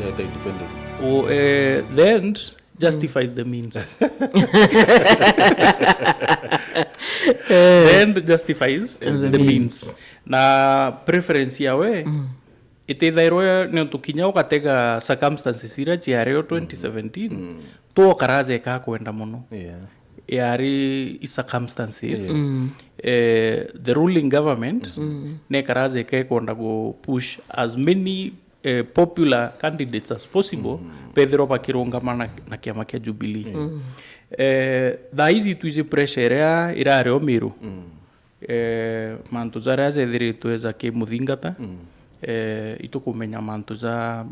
ita independent. The end justifies the means. The end justifies the means. Na preference yawe itithairwo ni tukinya ukatega circumstances ira ciareo 2017 to karaze ka kwenda muno. Yari circumstances the ruling government ne karaze ke kwenda go push as many popular candidates as possible pedro pakirungamana na kiama kia Jubilee. Thaizi tuize pressure ya irareo Meru. Mantu zara zethiritu eza ke muthingata. Itukumenya mantu za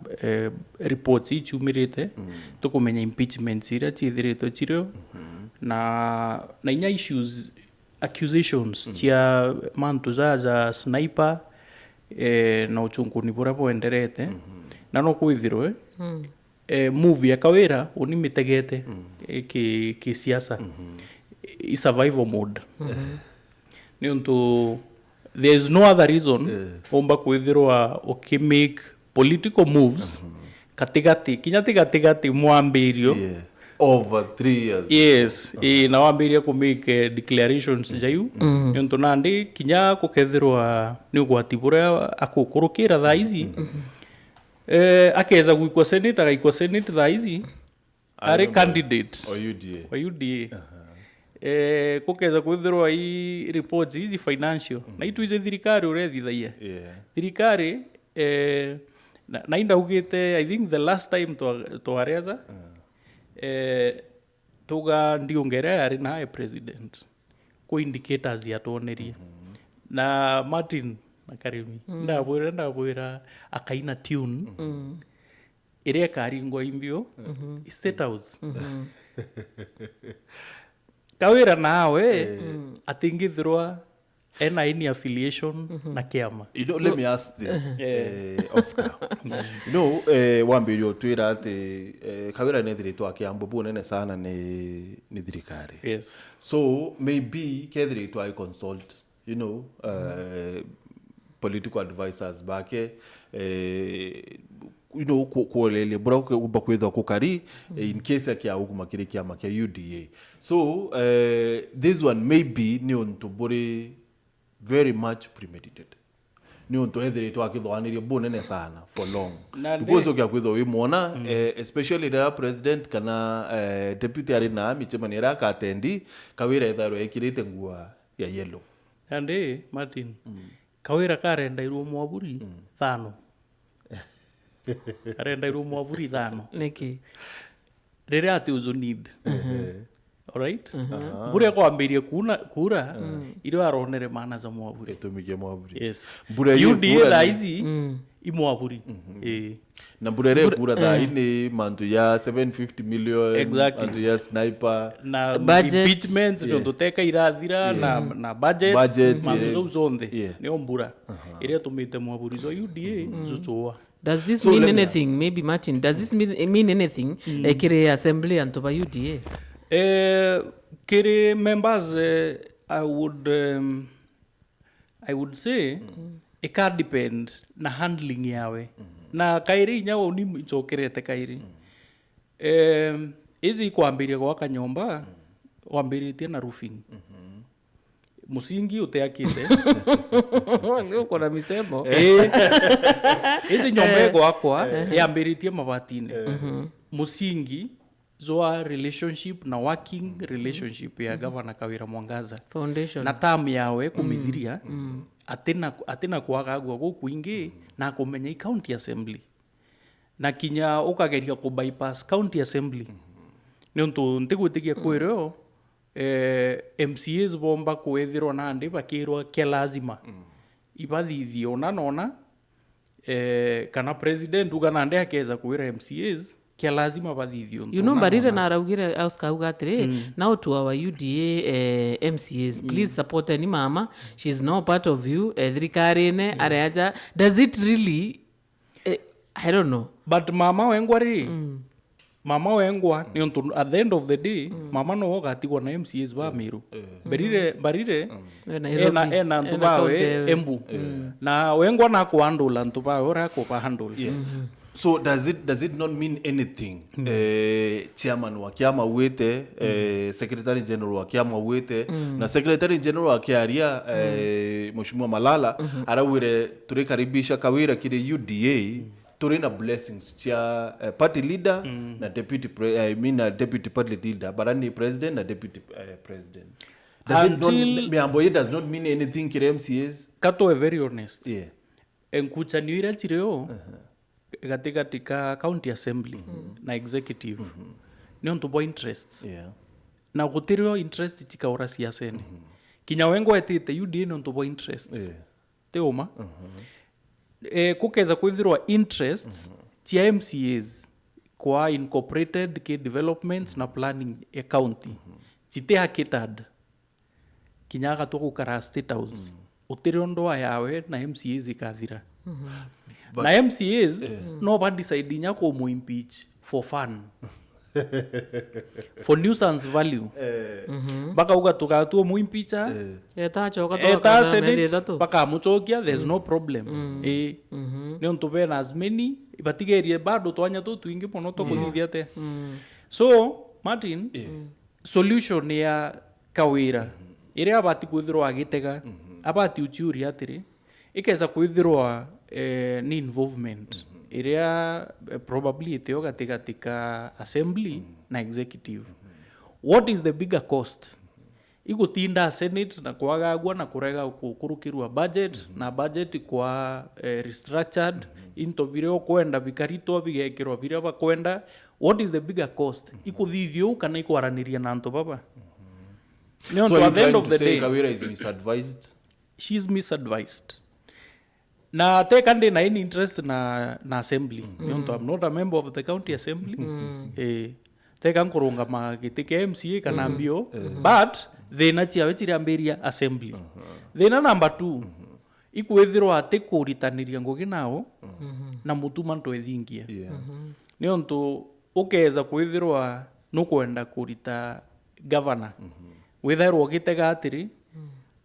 reports ichumirite. Tukumenya impeachments ira chithiritu chirio. Na inya issues accusations chia mantu za sniper na uchunguni bora boenderete. Na no kwithirwe movie ya kawira unimitegete ki siasa i survival mode. Ni unto there is no other reason omba kwithirwa make political moves katigati mwambirio over 3 years. Yes, na wambiria ku make declarations jayu unto nandi kinya kukethirwa ni gwatibura akukurukira thaizi. Akeza gwikwa senate agaikwa senate thaizi are candidate or UDA. Kukeza kwithirwa i reports hizi financial na itu ize thirikari urethithaia thirikari na inda ugite I think the last time to areza tuga ndiongere ari na president ku indicators ya toneria na Martin Makarimi ndabwira akaina tune ire karingwa imbio State House kawira nawe atingithirwa any affiliation na kiama. Let me ask this, Oscar. Wambirio twira ati kawira nethirito akiambo bunene sana ni thirikari. Yes. So maybe kethirito I consult, political advisors bake kuolele bura kwitha kukari in case ya ukumakire kiama kia UDA. So this one maybe ni onto bore very much premeditated. Ni onto ethirito akithwanirie bunene sana for long. Because okya kwitha wi muona especially the president kana deputy ari na michemanira ka atendi kawira etharo ekirite ngua ya yellow. Ande Martin kawira karenda iru mwaburi thano arenda iru mwaburi thano niki rere ati uzo need alright bure kwambirie kura iro aronere mana za mwaburi etumige mwaburi yes bure UDA thaizi imwaburi na burere kura thaini mantu ya 750 million mantu ya sniper na impeachments ndo teka irathira na budget mantu zonde ni ombura ire tumite mwaburi zo UDA zuchoa. Does this mean anything? Maybe Martin, does this mean anything? Kire assembly and toba UDA? Kire members, I would say it can depend na handling yawe. Na kairi nyawo ni mchokerete kairi. Izi kuambiria kwa kanyomba, wambiritie na roofing. Musingi uteakite leo kuna misemo izi nyomba gwakwa yambiritie mabatini musingi zoa relationship na working relationship ya governor Kawira Mwangaza foundation na tamu yawe kumithiria atina kwaga gwa gukuingi na kumenya county assembly na kinya ukageria ku bypass county assembly niontu ntigutikia kwireo MCAs bomba kwethirwo nandi bakirwa ke lazima ibathithio nona kana president ugana nande akeza kwira MCAs ke lazima bathithio barire na araugire Oscar ugatire now to our UDA MCAs please support any mama, she's no part of you thirikarine areaja. Does it really I don't know, but mama wengwari mama wengwa ni at the end of the day mama no gatigwa na MCAs ba Meru barire ena ntubawe Embu na wengwa na kuhandle ntubawe ora ko ba handle So does it not mean anything? Chairman wa kiama wete, Secretary General wa kiama wete, na Secretary General wa kiaria Mheshimiwa Malala arawire turekaribisha kawira kile UDA turina blessings cha party leader na deputy deputy party leader barani president na deputy president. Does not mean anything kile MCAs. Kato very honest. Yeah. Enkuchanira chireo katika county assembly na executive ni on to boy interests. Yeah. Na gutirio interest chikaura siasene. Kinya wengo etite UDA ni on to boy interests. Yeah. Teoma. Kukeza kwithirwa interests tia MCAs kwa incorporated key development na planning ya county. Chite hakitad. Kinyaga to gukara state house. Utirio ndoa yawe na MCAs ikathira. Na MCAs no ba decide nya ko mu impeach for fun. For nuisance value. Baka ugatuka tu mu impeacha. Eta choka to Eta senate baka muchokia, there's no problem. Ne on to be as many ibatigerie bado twanya tu twingi pono to kuthithia te. So Martin, solution ya kawira ire abati kwithirwa agitega abati uchuri atiri ikeza kwithirwa ni involvement area probably iteo katika assembly na executive. What is the bigger cost? Igutinda senate na kwagagwa na kurega kukurukirwa budget na budget kwa restructured into bireo kwenda bikarito bigekirwa bireo bakwenda. What is the bigger cost? Ikuthithio kana ikwaraniria na anto baba. So at the end of the day Kawira is misadvised. She's misadvised. Na take and na any interest na assembly. I'm not a member of the county assembly. Take an kurunga magitike MCA kanambio, but they na chia wechiriamberia assembly. Then number 2, ikuwethirwa ate kuritaniria ngogi nao na mutumanto ethingia. Ni onto ukeza kwithirwa nukwenda kurita governor. Wethirwa gitega atiri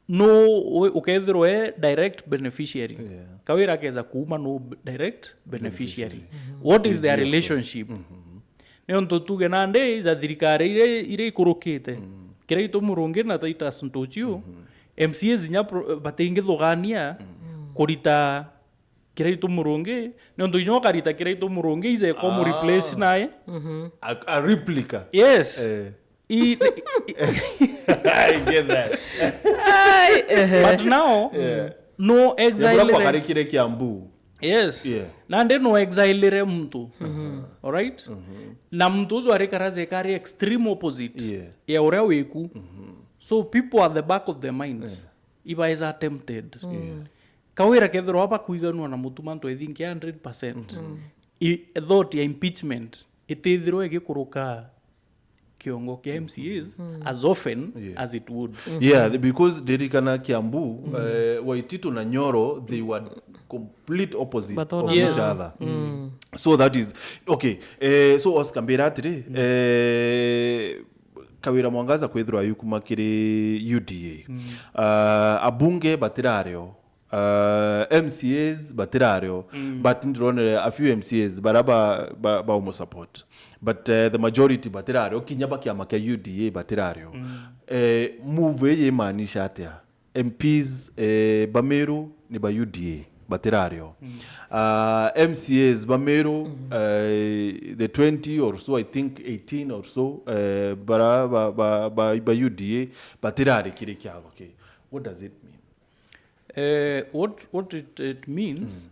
no ukethirwe direct beneficiary. Kawira keza kuuma no direct beneficiary. What is their relationship? Ne onto tuge nande za thirikari ire ikurukite kira itumurungi na taita suntochio MCAs nya batingithugania kurita kira itumurungi ne onto nyoka rita kira itumurungi ize komu replace nae A replica. Yes. I get that. But now no exile kile kiambu. Yes. Nande no exile mtu. All right? Na mtu zo arekaraze kari extreme opposite. Ya ore weku. So people at the back of their minds iba is attempted. Kawira kethro hapa kuiganwa na mutumanto I think 100%. Thought ya impeachment itithiro egikuruka kiongo kia MCAs as often as it would. Because Derikana Kiambu, Waitito na Nyoro, they were complete opposites of each other. So that is okay. So Oscar Mbera today, Kawira Mwangaza kwethirwa yukumakire UDA. Abunge batirario. MCAs batirario, but a few MCAs baraba ba umo support. But the majority batirario kinyaba kiama kia UDA batirario. Move ye maanisha atia. MPs Bameru ni ba UDA batirario. MCAs Bameru the 20 or so, I think 18 or so ba UDA batirari kire kiago. Okay, what does it mean? What it means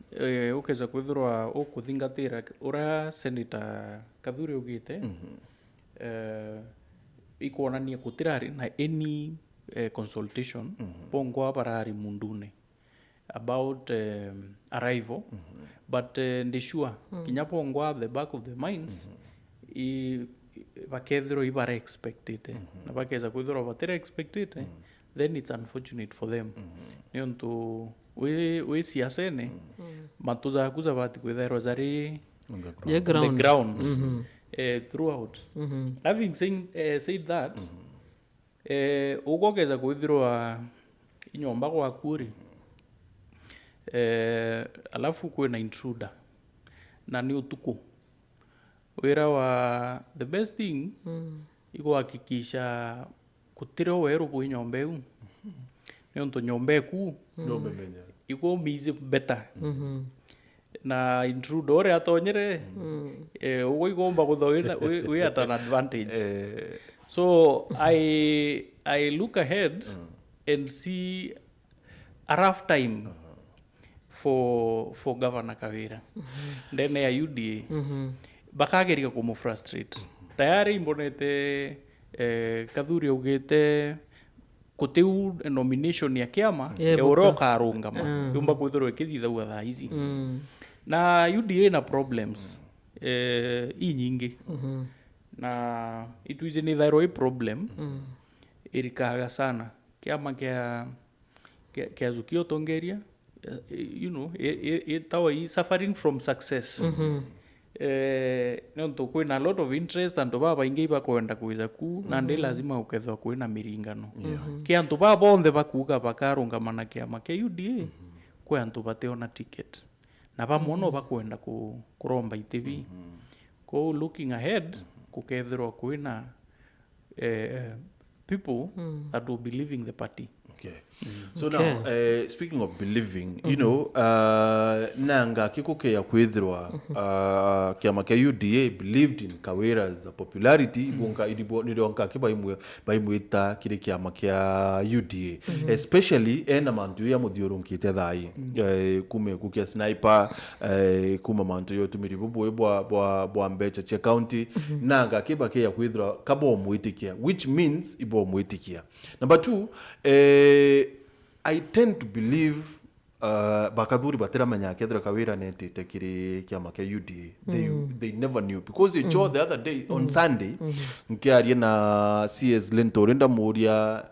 ukeza kwithirwa ukuthingatira ura senator Kathure ugite ikuonania kutirari na any consultation pongo barari mundune about arrival but ndishua kinyapo ngwa the back of the minds bakethiro ibara expected na bakeza kwithirwa batira expected then it's unfortunate for them. Nionto we siasene matuza kuza bati kwithirwa zari the ground throughout. Having said that, ugokeza kwithirwa inyomba kwa kuri alafu kuwe na intruder na ni utuku wira wa the best thing iguhakikisha gutire weru bwi nyombe u ni untu nyombe ku igo mizi better na intrude ore atonyere ugo igomba guthoira we at an advantage so I look ahead and see a rough time for Governor Kawira ndene ya UDA bakageria kumufrustrate tayari imbonete Kathuri augite kutiu nomination ya kiama euroka arungama yumba kwithirwo ikithithagua thaa ici na UDA na problems inyingi na ituize ni thairo problem irikaga sana kiama kia zukio tongeria you know itawa suffering from success nonto kwina a lot of interest and baba ingi bakwenda kuiza ku na ndi lazima ukethwa kwina miringano kia antu baba bonthe bakuga bakarungamana kiama kia UDA kwa antu bateona ticket na bamono bakwenda kuromba itivi ko looking ahead kukethirwa kwina people that will be leaving the party. Okay. So now, speaking of believing, you know, nanga kikuke ya kwithirwa kiama kia UDA believed in Kawira's popularity bunga nidonka kibaimwita kire kiama kia UDA especially ena mantu ya muthiurunkite thai kume kukia sniper kuma mantu yo tumiri bubwe bwa Mbecha che county nanga kibake ya kwithirwa kabo mwitikia which means ibo mwitikia. Number 2, I tend to believe Bakathuri batera manya kethira Kawira netete kiri kiama kia UDA they never knew because they chose the other day on Sunday nkiaria na CS Lentore ndamuria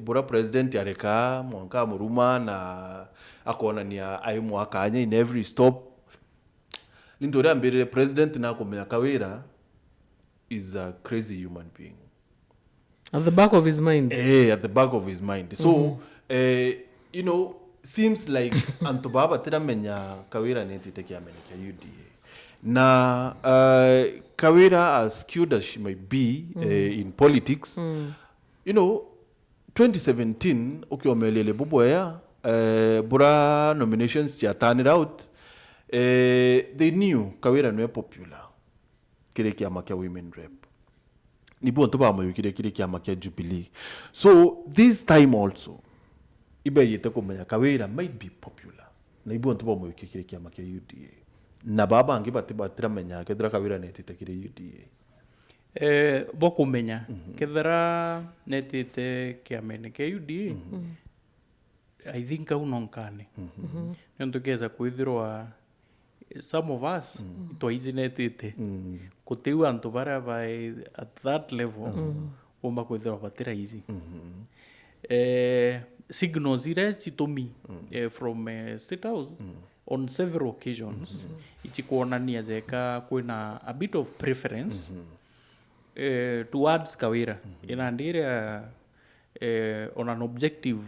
bura president areka mwanka muruma na akona ni ai mwaka anya in every stop Lentore ambere president na kumenya Kawira is a crazy human being at the back of his mind. At the back of his mind. So, you know, seems like Antobaba Tiramenya Kawira netite kiamene kia UDA. Na Kawira, as skewed as she might be in politics, you know, 2017, ukiomelele buboya, bura nominations ya turn it out, they knew Kawira no popular. Kile kiama kia women rep. Nibu ontoba mayukire kire kiama kia Jubilee. So this time also ibe yete kumenya Kawira might be popular. Na ibu ontoba mayukire kire kiama kia UDA. Na baba angi batira menya kedra Kawira netite kire UDA. Boku menya kedra netite kiamene kia UDA. I think unonkane. Nondokeza kwithirwa some of us twice netite kutiu antu bara by at that level umba kwithirwa batira easy signals ire chitumi from State House on several occasions ichikuonania zeka kwina a bit of preference towards Kawira inandira on an objective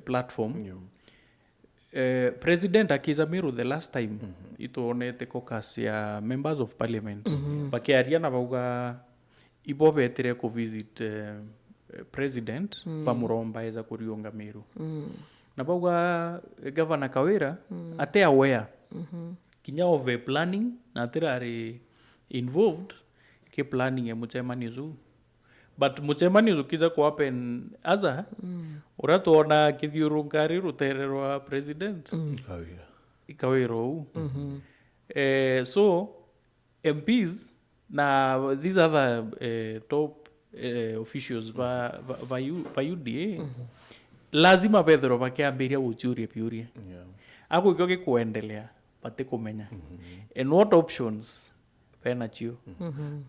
platform. President akiza Meru the last time ituonete caucus ya members of parliament bakiaria na bauga ibo betire ku visit president pamuromba eza kuriunga Meru na bauga governor Kawira ate aware kinya of planning na tirari involved ke planning ya muchemanizu but muchemanizu kiza ku happen aza uratuona kithiurungari rutererwa president Kawira so MPs na these other top officials by UDA lazima bethero bakiambiria uchurie piurie ako ikoge kuendelea pate kumenya and what options penachio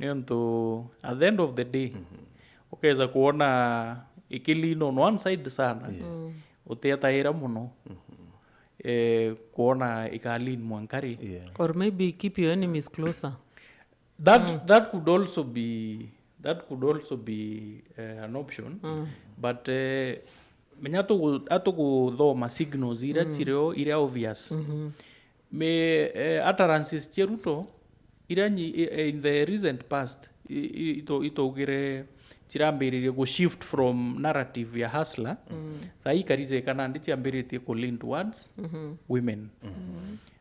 nionto at the end of the day ukeza kuona ikilino on one side sana uteataira muno kuona ikalin mwankari or maybe keep your enemies closer. That could also be an option but menyato atukuthoma signals ira chireo ira obvious me utterances cheruto iranyi in the recent past itogire chirambiririe go shift from narrative ya hustler thai karize kana ndichiambiritie ko lean towards women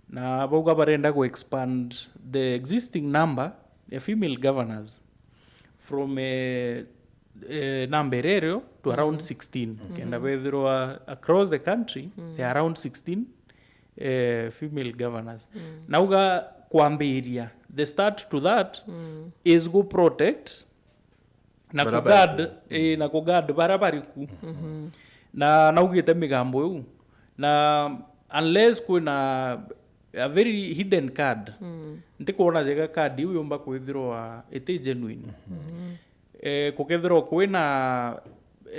na boga barenda go expand the existing number of female governors from number area to around 16 kenda wethirwa across the country there are around 16 female governors nauga kwambiria the start to that is go protect na kugad barabariku na naugite migambo yu na unless kuna a very hidden card ndikuona jega card yu yomba kwithirwa ite genuine kukethirwa kwina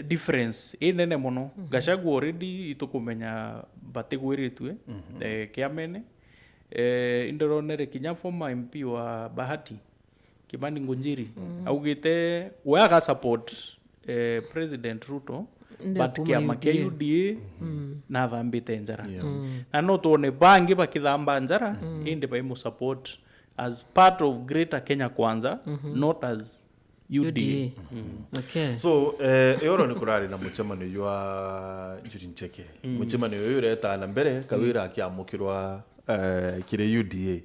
difference inene muno Gachagua already itukumenya batigwiritwe kiamene indoronere kinya former MP wa Bahati Kimani Ngunjiri augite waga support President Ruto but kiama kia UDA na thambite njara na no tuone bangi bakithamba njara indi baimu support as part of Greater Kenya Kwanza not as UDA. Okay. So yoro ni kurari na mucemano ywa Njuri Ncheke mucemano yoyo reta na mbere kawira akiamukirwa kire UDA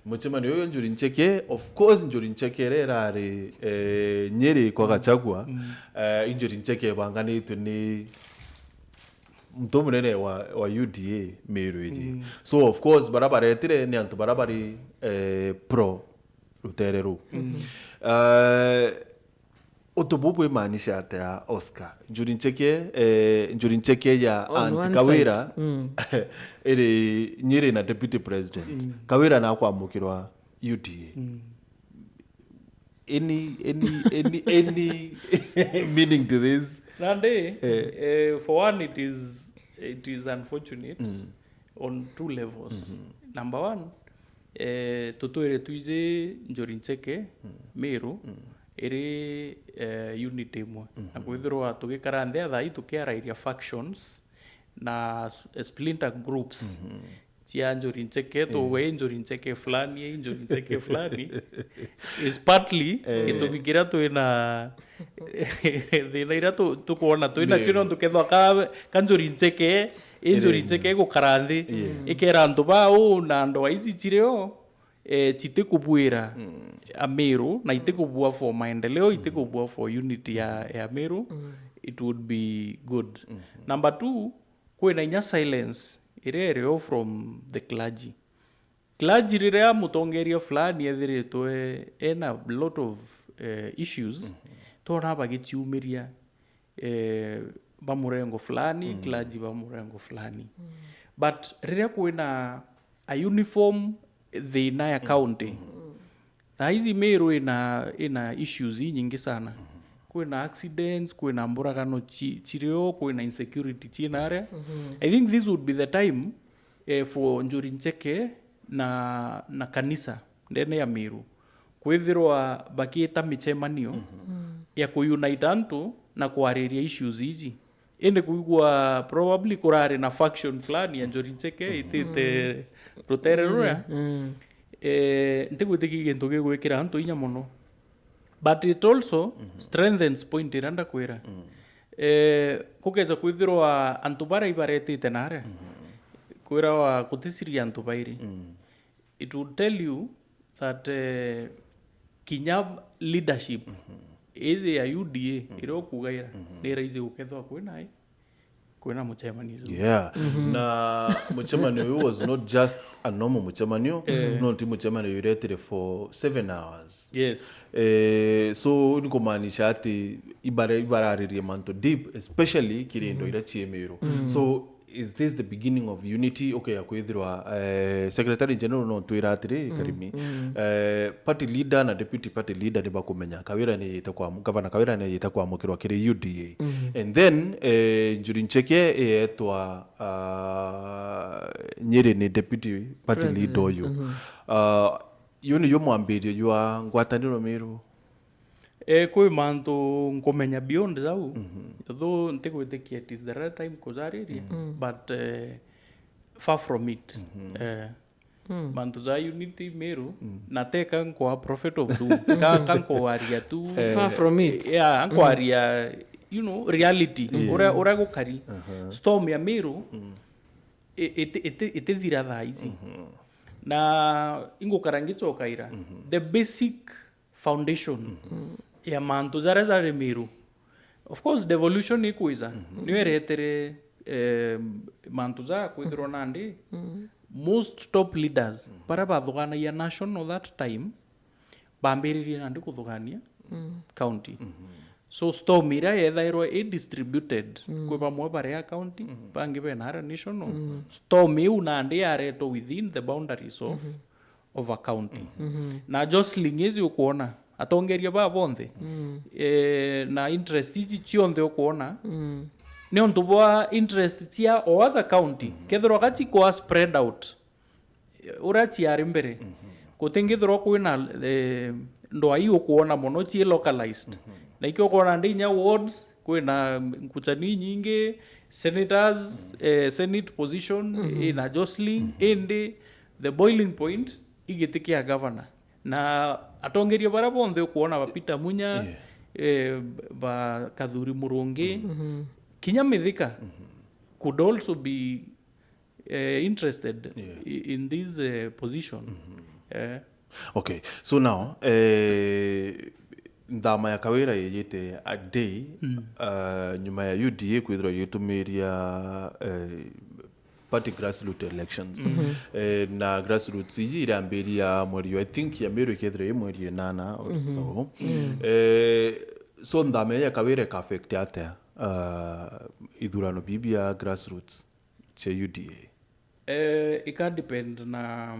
mucemano yoyo Njuri Ncheke of course Njuri Ncheke rerari Nyeri kwa Gachagua Njuri Ncheke banganitwe ni mtu munene wa UDA Meru iji so of course barabaretire ni antu barabari pro rutereru utububu imaanisha atea Oscar Njuri Ncheke ya Aunt Kawira iri Nyeri na deputy president Kawira na kwamukirwa UDA any meaning to this Nande for one it is unfortunate on two levels number one tutuere tuize Njuri Ncheke Meru iri unit imwe na kwithirwa tugikara nthea thai tukiarairia factions na splinter groups cia Njuri Ncheke tuwe Njuri Ncheke fulani Njuri Ncheke fulani is partly itubigira twina thina ira tukuona twina kino tukethwa ka Njuri Ncheke Njuri Ncheke gukara nthi ikera antu bau na andu aici cireo chitikubwira Meru na itikubua for maendeleo itikubua for unity ya Meru it would be good number 2 kwina inya silence irereo from the clergy rirea mutongeria fulani ethiritwe ena lot of issues tona bagichiumiria bamurengo fulani clergy bamurengo fulani but rirea kwina a uniform thina ya county na hizi Meru ina issues nyingi sana kwina accidents kwina mburagano chireo kwina insecurity chinare I think this would be the time for Njuri Ncheke na kanisa ndene ya Meru kwithirwa bakieta michemanio ya kuunite antu na kuariria issues hizi ende kuigwa probably kurare na faction fulani ya Njuri Ncheke itite rutere ruya ntigwitiki gintu gigwikira antu inya muno but it also strengthens point iranda kwira kugeza kwithirwa antu bara ibaretite nare kwira wa kutisiria antu bairi it would tell you that kinya leadership is ya UDA iro kugaira nira izi ukethwa kwina muchemanio na muchemanio was not just a normal muchemanio no ti muchemanio iretere for 7 hours so nikumaanisha ati ibararirie manto deep especially kirindo irachie Meru so is this the beginning of unity okay akwithirwa secretary general no tuiratire karimi party leader na deputy party leader ni bakumenya Kawira ni itakwa governor Kawira ni itakwa mukirwa kiri UDA and then Njuri Ncheke etwa Nyeri ni deputy party leader oyo yuni yo mwambirio ywa ngwataniro Meru kwi mantu nkumenya beyond zau though ntigwitikia it is the right time kuzariria but far from it mantu za unity Meru na te kanko a prophet of doom kanko aria tu Far from it. yeah kanko aria reality ora gukari storm ya Meru ite thira thaa ici na ingukarangitso kaira the basic foundation ya mantu zare zare Meru. Of course devolution ikuiza niwe retere mantu za kwithirwo nandi most top leaders para bathuganagia national that time bambiririe nandi kuthugania county so storm ira yethairwo distributed kwi bamwe baria county bangi benara national storm iu nandi yaretwo within the boundaries of a county na jostling izi ukuona atongeria ba bonthe na interest ici cionthe ukuona ni ontu bwa interest cia o as a county kethirwo gati kwa spread out urati ari mbere kutingithirwo kwina ndo ayi ukuona mono ci localized na ikyo kuona ndinya wards kwina nkuchani nyingi senators senate position na jostling ende the boiling point igitikia governor na atongeria bara bonthe ukuona bapita munya ba Kathuri Murungi kinya Mithika could also be interested in this position. Okay, so now ndama ya kawira yete a day nyuma ya UDA kwithirwa yitumiria party grassroots elections na grassroots iji irambiria mweri I think ya Meru ikethira mweri 8 or so so ndama ya kawira ka affect atia ithurano bibia grassroots cha UDA it can depend na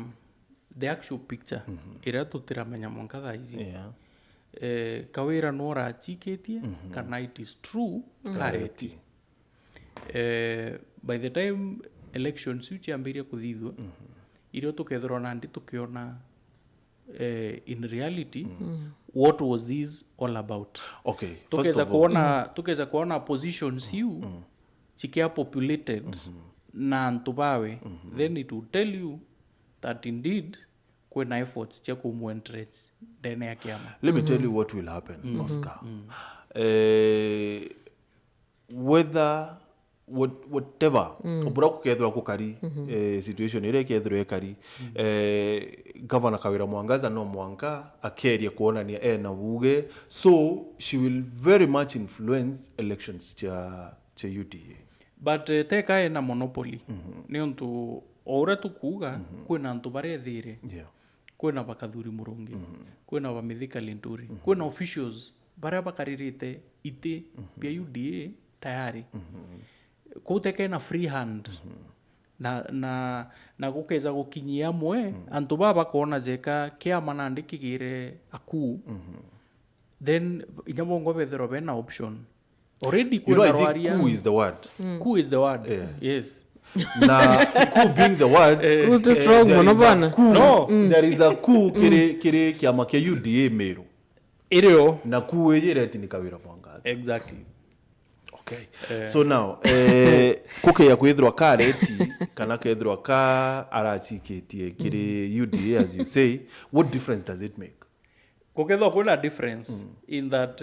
the actual picture ira tutiramenya monkatha ici kawira no rachiketie kana it is true clarity by the time elections uchiambiria kuthithwa irio tukethirwo nandi tukiona in reality what was this all about. Okay, tukeza kuona positions you chikia populated na ntubawe then it will tell you that indeed kwena efforts cha kumuentrate ndene ya kiama. Let me tell you what will happen, Oscar. Whatever obura kukethwa kukari situation ire kethro ekari governor Kawira Mwangaza no mwanga akeria kuonania na buge so she will very much influence elections cha UDA but teka na monopoly ni ontu ora tukuga kwina ntu bare thire kwina bakathuri Murungi kwina bamithika Linturi kwina officials bare bakaririte ite bia UDA tayari kuteke na free hand na gukeza gukinyia mwe antu baba kona zeka kiama nandikigire aku then inyabongo bethero bena option already kuna rwaria coup is the word coup is the word yes na coup being the word too strong monobana no there is a coup kire kiama kia UDA Meru irio na coup yireti ni Kawira Mwangaza exactly. Okay. So now kuke ya kwithirwa kareti kana kwithirwa ka arachiketie kiri UDA as you say, what difference does it make? Kukethwa kuna difference in that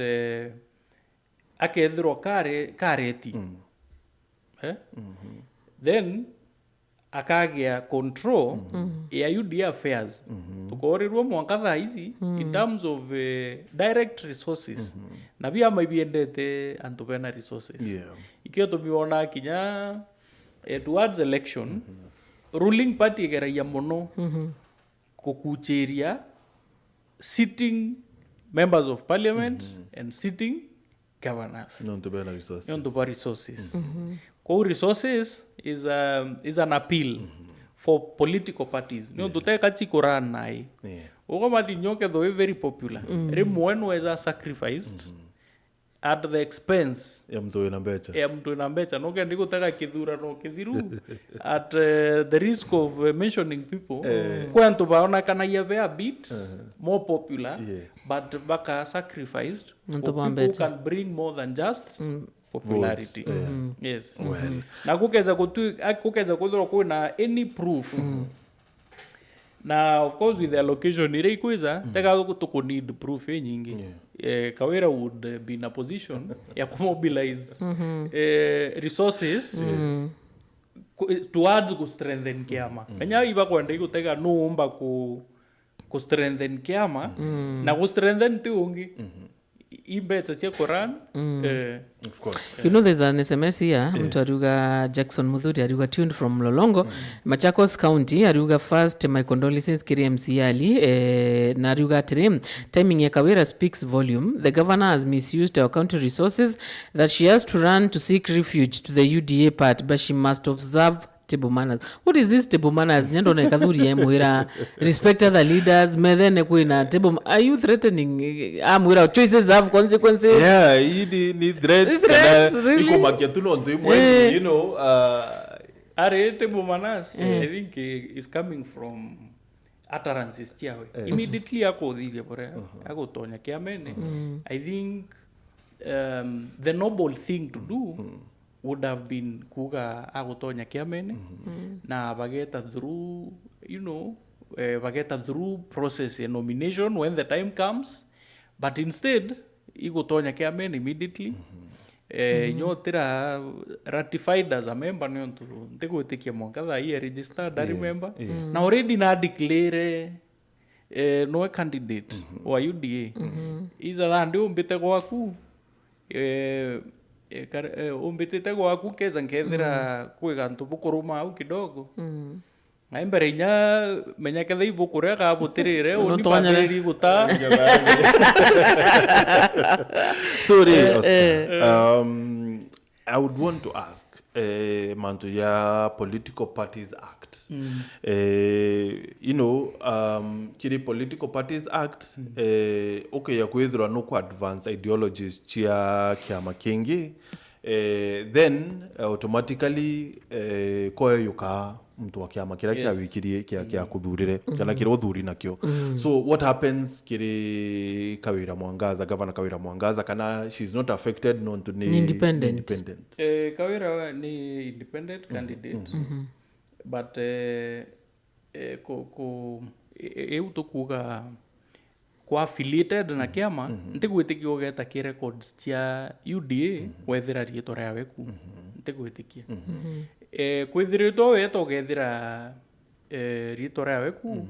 akethirwa kareti then akagia control ya UDA affairs tukorirwo mwankatha ici in terms of direct resources na bia maibiendete antu bena resources ikio tumiona kinya towards election ruling party geraia mono kukucheria sitting members of parliament and sitting governors no to bena resources no resources resources is an appeal for political parties. No, to take a chikuran nai. Ogomati nyoke though very popular. Remwen was sacrificed at the expense. Mtu inambecha. No kendi kutaka kidhura no kidhiru at the risk of mentioning people. Kwa ntu baona kana yave a bit more popular, but baka sacrificed. People can bring more than just popularity. Yes. Well. Na kukeza kudhura kuna any proof na of course with the allocation ire ikwiza teka tuku need proof nyingi Kawira would be in a position ya kumobilize resources towards ku strengthen kiama kanya iva kwenda ikuteka nuumba ku strengthen kiama na ku strengthen tiungi imbeta tia Quran Of course. You know, there's an SMS here. Mtu ariuga Jackson Muthuri ariuga tuned from Lolongo, Machakos County. Ariuga first, my condolences kiri MC Ali. Na ariuga atiri, timing ya Kawira speaks volume. The governor has misused our county resources that she has to run to seek refuge to the UDA part, but she must observe table manners. What is this table manners? Nyando na kadhuri mwira respect other leaders. Medhene kuina table. Are you threatening? Mwira choices have consequences. Yeah, hii ni threats really? iko makiatuno ndio mwenye, you know, are table manners I think is coming from utterances tiawe immediately ako dhile bora ako tonya kiamene. I think the noble thing to do would have been kuga agotonya kiamene na bageta through, you know, bageta through process and nomination when the time comes, but instead igotonya kiamene immediately nyotira ratified as a member nyontu ntegwitikia mwangatha ye registered a member na already na declare no candidate wa UDA iza randi umbite gwaku umbitite gwaku keza nkethira kwiga ntubu kuruma au kidogo na mbere inya menya ketha ibukuria ga butirire uni babiri guta. Sorry, Oscar. I would want to ask mantu ya Political Parties Act. You know, kiri Political Parties Act okay ya kwithira no ku advance ideologies chia kiama kingi then automatically koyo yuka mtu wa kiama kira kia wikirie kia kuthurire kana kira uthuri nakyo. So what happens kiri Kawira Mwangaza, Governor Kawira Mwangaza, kana she's not affected non to independent. Kawira ni independent candidate but eutukuga kwa affiliated na kiama ntigwitikia ugeta ki records cia UDA wethira rieto ria weku ntigwitikia kwithiritwo weto gethira rieto ria weku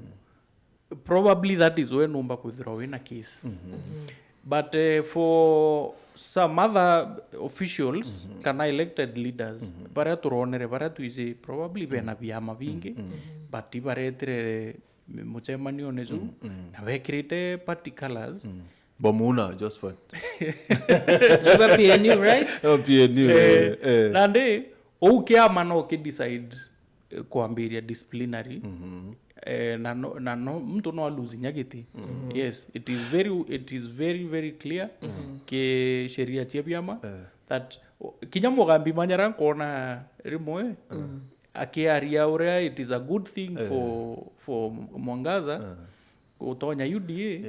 probably that is when numba kwithira wina case but for some other officials kana elected leaders bara turonere bara tuize probably bena biama bingi but ibaretire muchemanio nezu na wekirite party colors Bomuna just for PNU, right? PNU. Nande ukiama no decide kuambiria disciplinary na no mtu no lose nyagiti. Yes, it is very clear ke sheria tia biama that kinyamo gambi manyara kona rimwe akiaria urea it is a good thing for Mwangaza kutonya UDA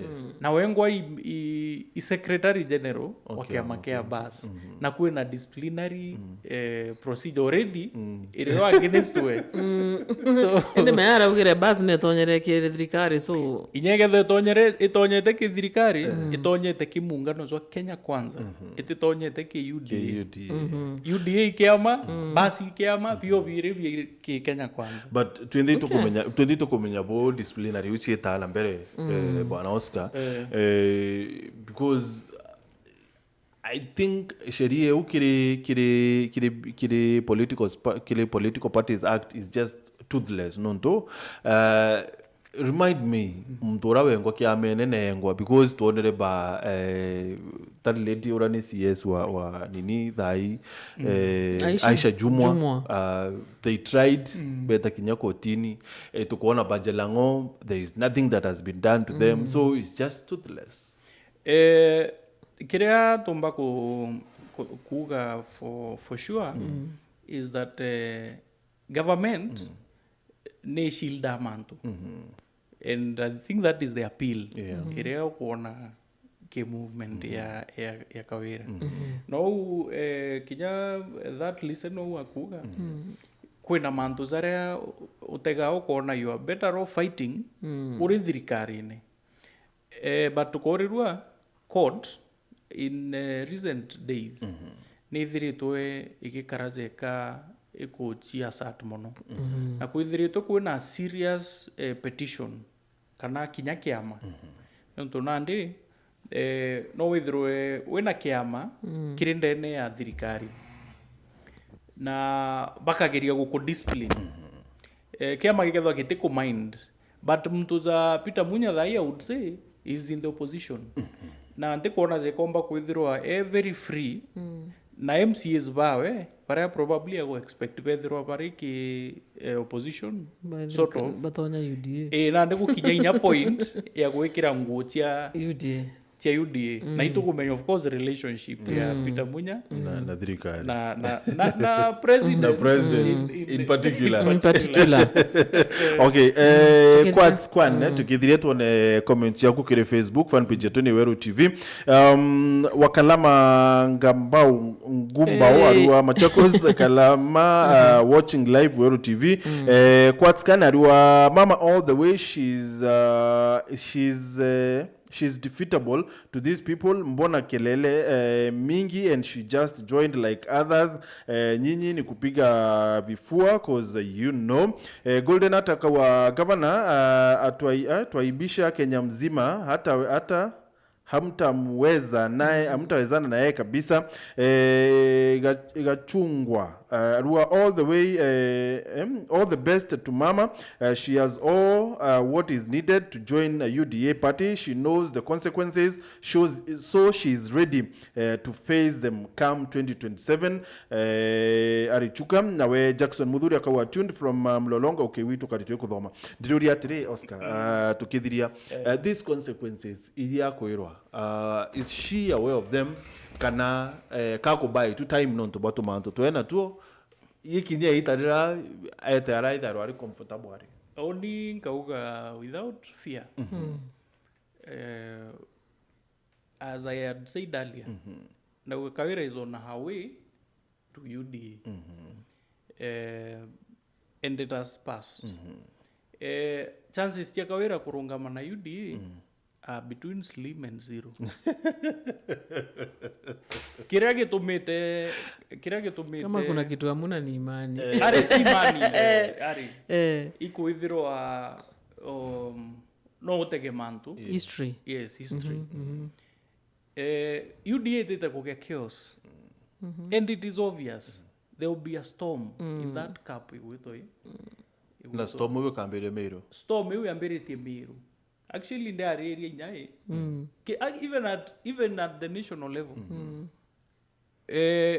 na wengwa i secretary general wa kiama kia bas na kuwe na disciplinary procedure already iliyo against we so ende mayara ugire bas ne tonyere ki thirikari so inyege itonyete ki thirikari itonyete ki muungano zwa Kenya Kwanza itonyete ki UDA kiama basi kiama pio bire ki Kenya Kwanza but twende kumenya bo disciplinary uchi etala mbere bwana Oscar because I think sheria ukiri Political Parties Act is just toothless nonto remind me mtora wengo kiamene nengwa because tuonere ba that lady urani CS wa nini thai Aisha Jumwa they tried beta kinya kotini tukuona bajelango there is nothing that has been done to them so it's just toothless. Kirea tumba kuga for sure is that government ne shilda mantu and I think that is the appeal irea kuona ke movement ya Kawira no kinya that listen no akuga kwina mantu zaria utega ukona you are better off fighting uri thirikari-ini but tukorirwa court in recent days ni thiritwe igikarazeka ikuchia sat muno na kwithiritwe kwina serious petition kana kinya kiama nontu nandi no withirwe wina kiama kiri ndene ya thirikari na bakageria guku discipline kiama gikethwa gitiku mind but mtu za Peter Munya I would say is in the opposition na ndikuona zekomba kwithirwa very free na MCAs bawe para probably I would expect bethirwa bariki opposition sort of batonya UDA na ndikukinya inya point ya gwikira nguo cia UDA na itukumenya of course relationship ya Peter Munya na thirikari na president in particular okay kwan tukithiria tuone comments yaku kire Facebook fan page yetu ni Meru TV wakalama ngambau ngumbao arua Machakos kalama watching live Meru TV kwatskan arua mama all the way she's defeatable to these people mbona kelele mingi and she just joined like others nyinyi ni kupiga vifua cause you know Golden ataka wa governor atwaibisha Kenya mzima hata hamtawezana naye kabisa igachungwa rua all the way all the best to mama she has all what is needed to join a UDA party she knows the consequences so she is ready to face them come 2027 arichuka nawe Jackson Muthuri akawa tuned from Mlolongo okay witu karitwe kuthoma ndiruria atiri Oscar tukithiria these consequences iria kwirwa is she aware of them kana kakubai to time non to bottom manto twena tuo yikinya itarira etara itharwa ari comfortable ari only nkauga without fear as I had said earlier na Kawira is on her way to UDA and it has passed chances cia Kawira kurungama na UDA between slim and zero. Kiria gitumite kama kuna kitu hamuna ni imani ari imani ari iko ithirwa no utege mantu history history UDA tete kuge chaos and it is obvious there will be a storm in that cup witoi na storm we kambere Meru storm we ambiritie Meru actually there area nyai even at the national level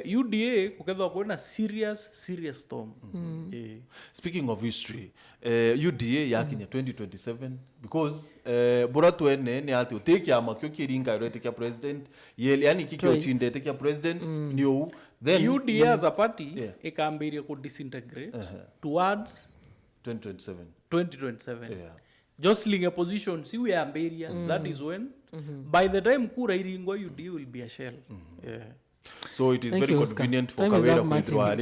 UDA kukethwa kuna serious storm speaking of history UDA yakinya 2027 because buratu ene ni ati uteki amakyo kiringa irotekia president yeli yani kikyo chinde tekia president new then UDA as a party ikambiria ku disintegrate towards 2027 yeah. Jostling a position si we amberia that is when by the time kura iringwa UDA will be a shell yeah. So it is Thank very you, convenient Oscar. for Kawira kuitwa